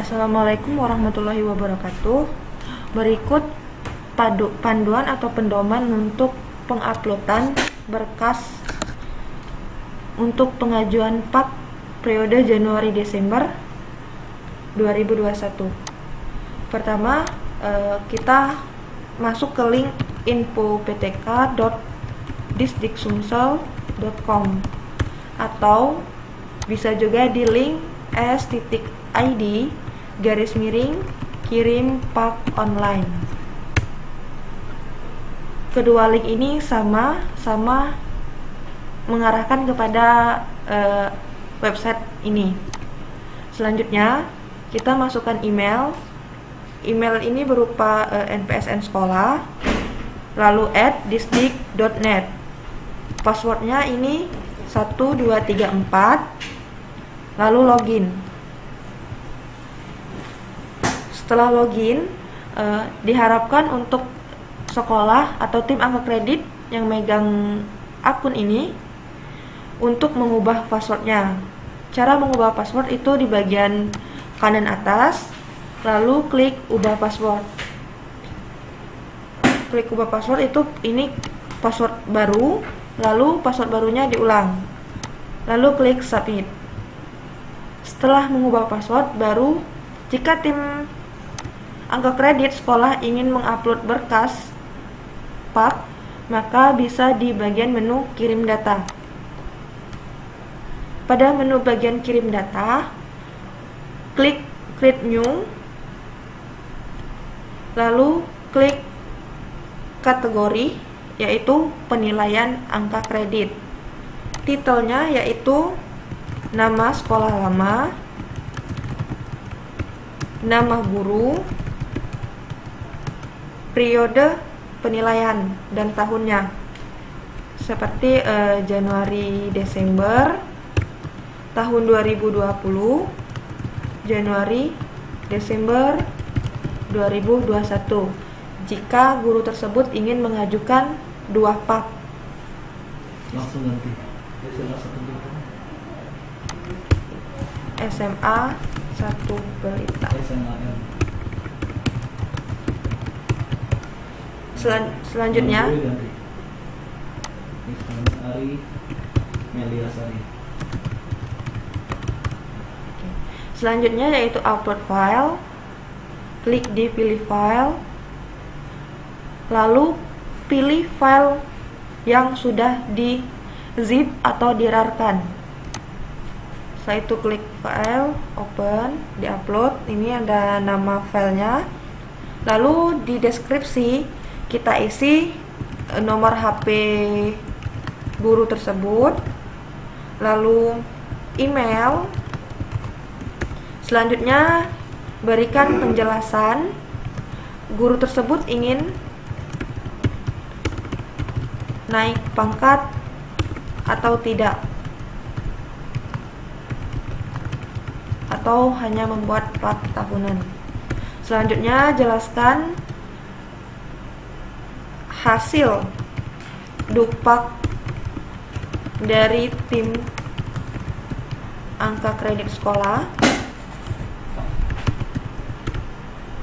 Assalamualaikum warahmatullahi wabarakatuh. Berikut panduan atau pedoman untuk penguploadan berkas untuk pengajuan PAK periode Januari-Desember 2021. Pertama, kita masuk ke link info.ptk.disdiksumsel.com atau bisa juga di link s.id/kirim PAK online. Kedua link ini sama mengarahkan kepada website ini. Selanjutnya kita masukkan email. Email ini berupa NPSN sekolah, lalu @disdik.net. Passwordnya ini 1234, lalu login. Setelah login, diharapkan untuk sekolah atau tim angka kredit yang megang akun ini untuk mengubah passwordnya. Cara mengubah password itu di bagian kanan atas, lalu klik ubah password. Klik ubah password itu ini password baru, lalu password barunya diulang, lalu klik submit. Setelah mengubah password baru, jika tim angka kredit sekolah ingin mengupload berkas PAK, maka bisa di bagian menu kirim data. Pada menu bagian kirim data, klik create new, lalu klik kategori, yaitu penilaian angka kredit. Titelnya yaitu nama sekolah lama, nama guru, periode penilaian dan tahunnya, seperti Januari Desember tahun 2020, Januari Desember 2021 jika guru tersebut ingin mengajukan 2 PAK. Langsung nanti SMA 1 Pelita. Selanjutnya Selanjutnya yaitu upload file. Klik di pilih file, lalu pilih file yang sudah di zip atau dirarkan. Setelah itu klik file, open, di-upload. Ini ada nama filenya. Lalu di deskripsi kita isi nomor HP guru tersebut, lalu email. Selanjutnya berikan penjelasan guru tersebut ingin naik pangkat atau tidak, atau hanya membuat PAK tahunan. Selanjutnya jelaskan hasil DUPAK dari tim angka kredit sekolah.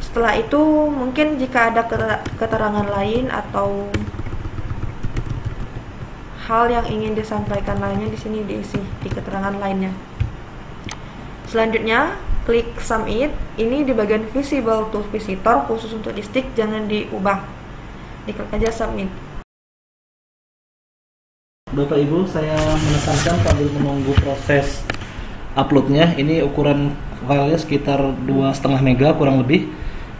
Setelah itu mungkin jika ada keterangan lain atau hal yang ingin disampaikan lainnya, di sini diisi di keterangan lainnya. Selanjutnya klik submit. Ini di bagian visible to visitor, khusus untuk Disdik, jangan diubah. Diklik aja submit. Bapak Ibu, saya menekankan sambil menunggu proses uploadnya. Ini ukuran filenya sekitar 2,5 mega kurang lebih.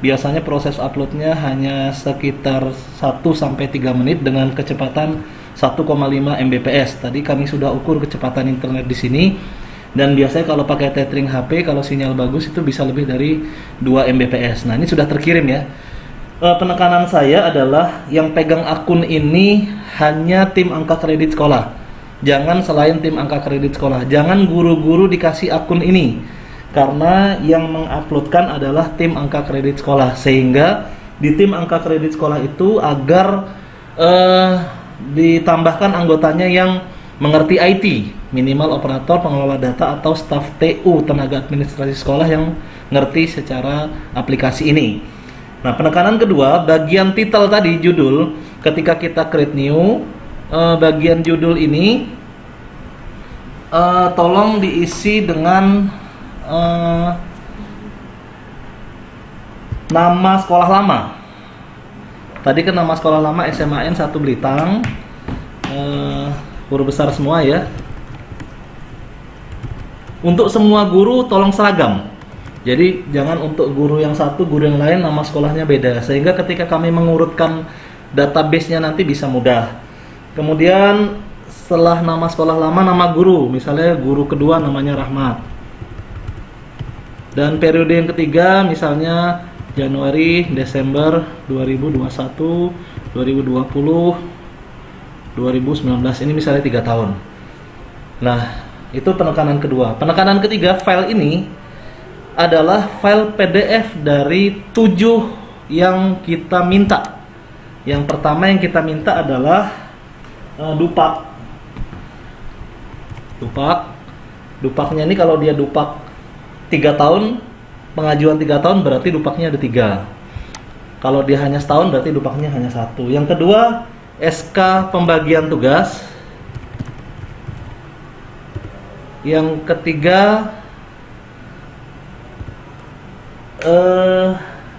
Biasanya proses uploadnya hanya sekitar 1-3 menit dengan kecepatan 1,5 Mbps. Tadi kami sudah ukur kecepatan internet di sini, dan biasanya kalau pakai tethering HP, kalau sinyal bagus itu bisa lebih dari 2 Mbps. Nah, ini sudah terkirim ya. Penekanan saya adalah yang pegang akun ini hanya tim angka kredit sekolah. Jangan selain tim angka kredit sekolah. Jangan guru-guru dikasih akun ini, karena yang menguploadkan adalah tim angka kredit sekolah. Sehingga di tim angka kredit sekolah itu agar ditambahkan anggotanya yang mengerti IT, minimal operator, pengelola data, atau staf TU, tenaga administrasi sekolah yang ngerti secara aplikasi ini. Nah, penekanan kedua, bagian title tadi, judul, ketika kita create new, bagian judul ini tolong diisi dengan nama sekolah lama. Tadi kan nama sekolah lama SMAN 1 Belitang, huruf besar semua ya. Untuk semua guru tolong seragam. Jadi jangan untuk guru yang satu, guru yang lain nama sekolahnya beda, sehingga ketika kami mengurutkan database-nya nanti bisa mudah. Kemudian setelah nama sekolah lama, nama guru, misalnya guru kedua namanya Rahmat. Dan periode yang ketiga misalnya Januari, Desember 2021, 2020, 2019, ini misalnya 3 tahun. Nah, itu penekanan kedua. Penekanan ketiga, file ini adalah file PDF dari 7 yang kita minta. Yang pertama yang kita minta adalah dupak. Dupaknya ini kalau dia dupak 3 tahun, pengajuan 3 tahun berarti dupaknya ada 3. Kalau dia hanya setahun berarti dupaknya hanya 1. Yang kedua, SK pembagian tugas. Yang ketiga,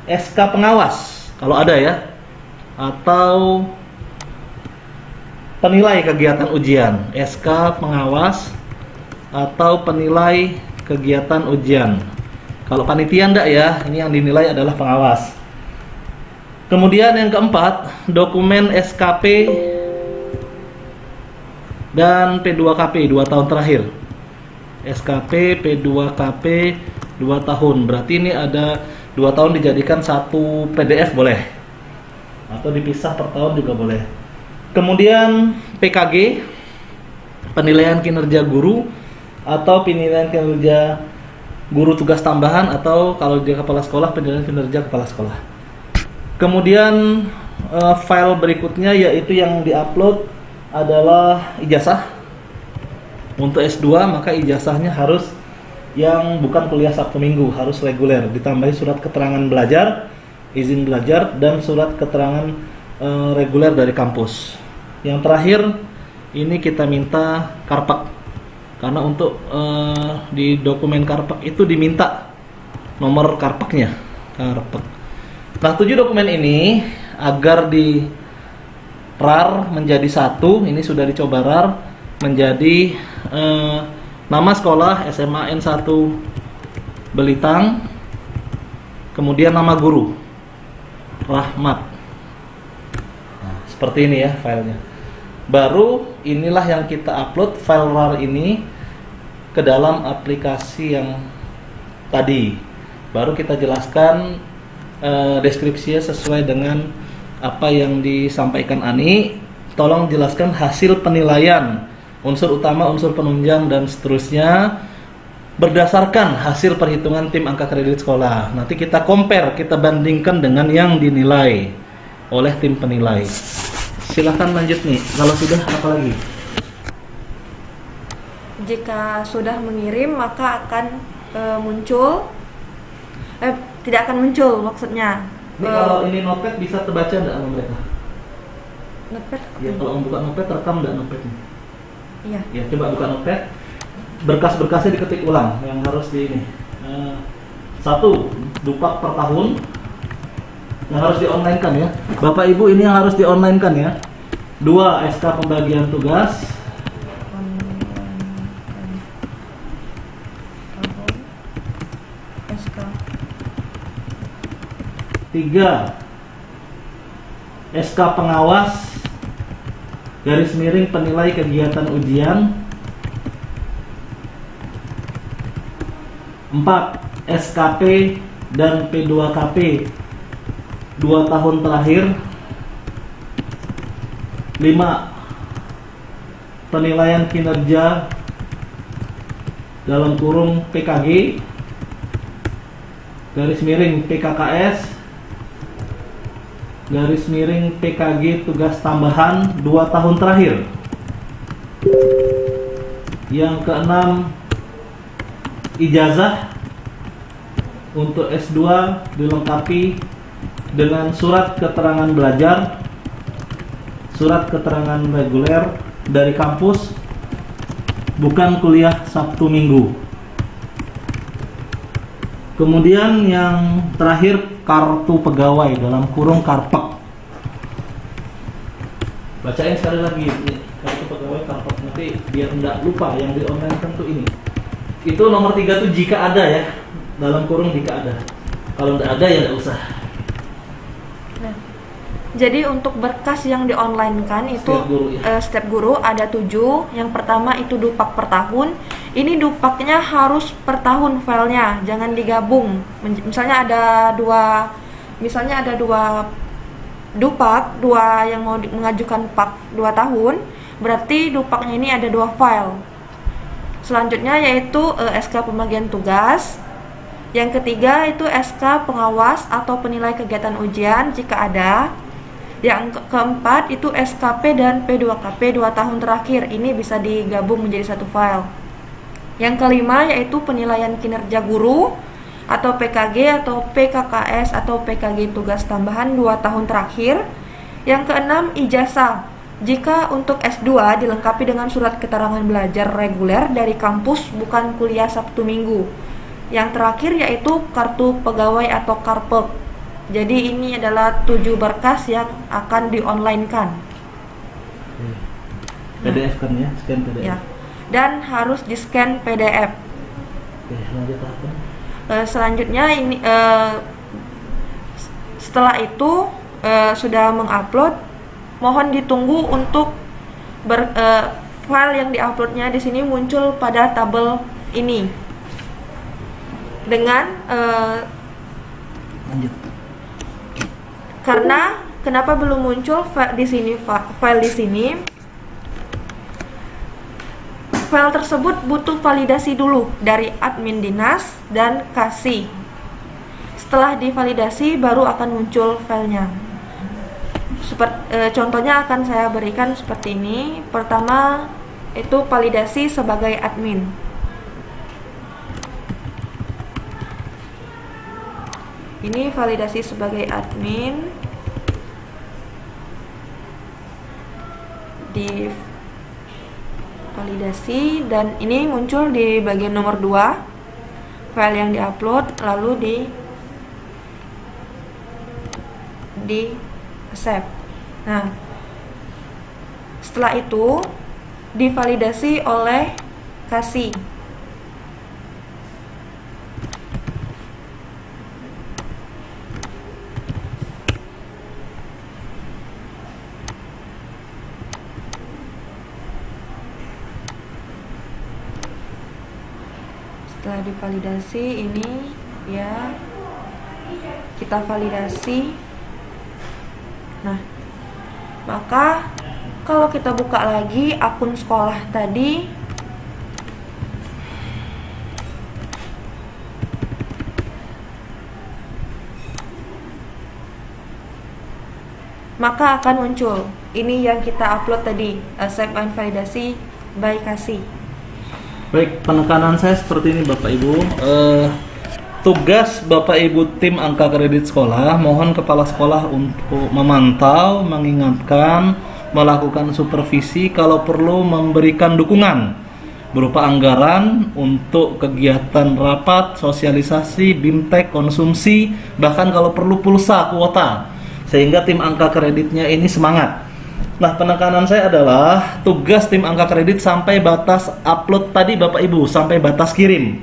SK pengawas kalau ada ya, atau penilai kegiatan ujian, SK pengawas atau penilai kegiatan ujian. Kalau panitia enggak ya, ini yang dinilai adalah pengawas. Kemudian yang keempat, dokumen SKP dan P2KP 2 tahun terakhir. SKP, P2KP 2 tahun, berarti ini ada 2 tahun dijadikan satu PDF boleh, atau dipisah per tahun juga boleh. Kemudian PKG, penilaian kinerja guru, atau penilaian kinerja guru tugas tambahan, atau kalau dia kepala sekolah, penilaian kinerja kepala sekolah. Kemudian file berikutnya yaitu yang diupload adalah ijazah. Untuk S2 maka ijazahnya harus yang bukan kuliah Sabtu Minggu, harus reguler, ditambahi surat keterangan belajar, izin belajar, dan surat keterangan reguler dari kampus. Yang terakhir ini kita minta karpet, karena untuk di dokumen karpet itu diminta nomor karpetnya. Nah, 7 dokumen ini agar di RAR menjadi satu, ini sudah dicoba RAR menjadi nama sekolah SMAN 1 Belitang, kemudian nama guru Rahmat. Nah, seperti ini ya filenya. Baru inilah yang kita upload file RAR ini ke dalam aplikasi yang tadi. Baru kita jelaskan deskripsinya sesuai dengan apa yang disampaikan Ani. Tolong jelaskan hasil penilaian, unsur utama, unsur penunjang, dan seterusnya berdasarkan hasil perhitungan tim angka kredit sekolah. Nanti kita compare, kita bandingkan dengan yang dinilai oleh tim penilai. Silahkan lanjut nih, kalau sudah apa lagi? Jika sudah mengirim maka akan muncul, tidak akan muncul maksudnya. Ini kalau ini notepad bisa terbaca enggak sama mereka? Notepad? Ya, kalau buka notepad rekam enggak notepadnya? Iya. Ya, coba buka notepad. Berkas-berkasnya diketik ulang yang harus di ini. 1. Dupak per tahun yang harus di-online kan ya. Bapak Ibu, ini yang harus di-online kan ya. 2. SK pembagian tugas. SK. 3. SK pengawas garis miring penilai kegiatan ujian. 4. SKP dan P2KP 2 tahun terakhir. 5. Penilaian kinerja dalam kurung PKG garis miring PKKS garis miring PKG tugas tambahan 2 tahun terakhir. Yang keenam, ijazah untuk S2 dilengkapi dengan surat keterangan belajar, surat keterangan reguler dari kampus, bukan kuliah Sabtu Minggu. Kemudian yang terakhir, kartu pegawai dalam kurung karpet. Bacain sekali lagi nih, kartu pegawai karpet, nanti biar enggak lupa yang di online tentu ini. Itu nomor 3 tuh jika ada ya, dalam kurung jika ada. Kalau enggak ada ya enggak usah. Nah, jadi untuk berkas yang di online kan itu setiap guru ada 7. Yang pertama itu dupak per tahun. Ini dupaknya harus per tahun filenya, jangan digabung. Misalnya ada dua dupak, 2 yang mau mengajukan pak 2 tahun, berarti dupaknya ini ada 2 file. Selanjutnya yaitu SK pembagian tugas. Yang ketiga itu SK pengawas atau penilai kegiatan ujian jika ada. Yang keempat itu SKP dan P2KP 2 tahun terakhir. Ini bisa digabung menjadi 1 file. Yang kelima yaitu penilaian kinerja guru atau PKG atau PKKS atau PKG tugas tambahan 2 tahun terakhir. Yang keenam ijazah. Jika untuk S2 dilengkapi dengan surat keterangan belajar reguler dari kampus, bukan kuliah Sabtu Minggu. Yang terakhir yaitu kartu pegawai atau karpet. Jadi ini adalah 7 berkas yang akan di-online-kan. PDF kan ya, scan PDF. Ya. Dan harus di-scan PDF. Oke, lanjut apa? Selanjutnya ini setelah itu sudah mengupload, mohon ditunggu untuk file yang diuploadnya di sini muncul pada tabel ini dengan lanjut. Karena kenapa belum muncul file di sini? File tersebut butuh validasi dulu dari admin dinas dan kasih. Setelah divalidasi baru akan muncul filenya. Contohnya akan saya berikan seperti ini. Pertama itu validasi sebagai admin. Ini validasi sebagai admin. Di validasi dan ini muncul di bagian nomor 2 file yang diupload, lalu di accept. Nah, setelah itu divalidasi oleh kasih. Setelah divalidasi ini ya kita validasi. Nah, maka kalau kita buka lagi akun sekolah tadi, maka akan muncul ini yang kita upload tadi, accept and validasi by kasih. Baik, penekanan saya seperti ini Bapak Ibu. Tugas Bapak Ibu tim angka kredit sekolah, mohon kepala sekolah untuk memantau, mengingatkan, melakukan supervisi, kalau perlu memberikan dukungan berupa anggaran untuk kegiatan rapat, sosialisasi, bimtek, konsumsi, bahkan kalau perlu pulsa, kuota, sehingga tim angka kreditnya ini semangat. Nah, penekanan saya adalah tugas tim angka kredit sampai batas upload tadi Bapak Ibu, sampai batas kirim.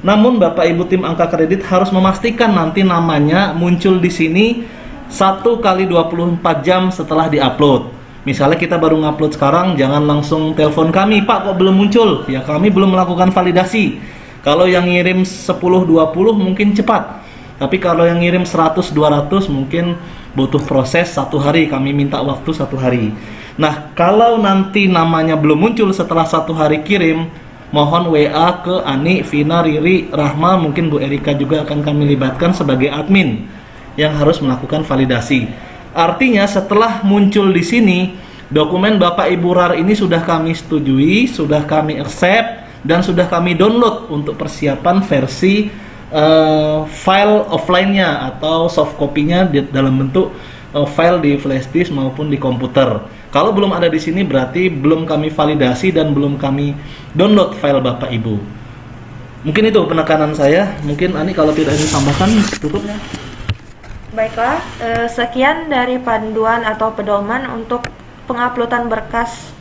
Namun Bapak Ibu tim angka kredit harus memastikan nanti namanya muncul di sini 1 kali 24 jam setelah diupload. Misalnya kita baru ngupload sekarang, jangan langsung telepon kami, Pak kok belum muncul? Ya kami belum melakukan validasi. Kalau yang ngirim 10-20 mungkin cepat. Tapi kalau yang ngirim 100-200 mungkin butuh proses 1 hari, kami minta waktu 1 hari. Nah, kalau nanti namanya belum muncul setelah 1 hari kirim, mohon WA ke Ani, Vina, Riri, Rahma, mungkin Bu Erika juga akan kami libatkan sebagai admin yang harus melakukan validasi. Artinya setelah muncul di sini, dokumen Bapak Ibu RAR ini sudah kami setujui, sudah kami accept, dan sudah kami download untuk persiapan versi file offline-nya atau soft copy-nya dalam bentuk file di flash disk maupun di komputer. Kalau belum ada di sini berarti belum kami validasi dan belum kami download file Bapak Ibu. Mungkin itu penekanan saya. Mungkin Ani kalau tidak ingin tambahkan tutupnya. Baiklah, sekian dari panduan atau pedoman untuk penguploadan berkas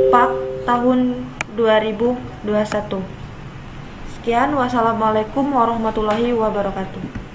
PAK tahun 2021. Sekian, wassalamualaikum warahmatullahi wabarakatuh.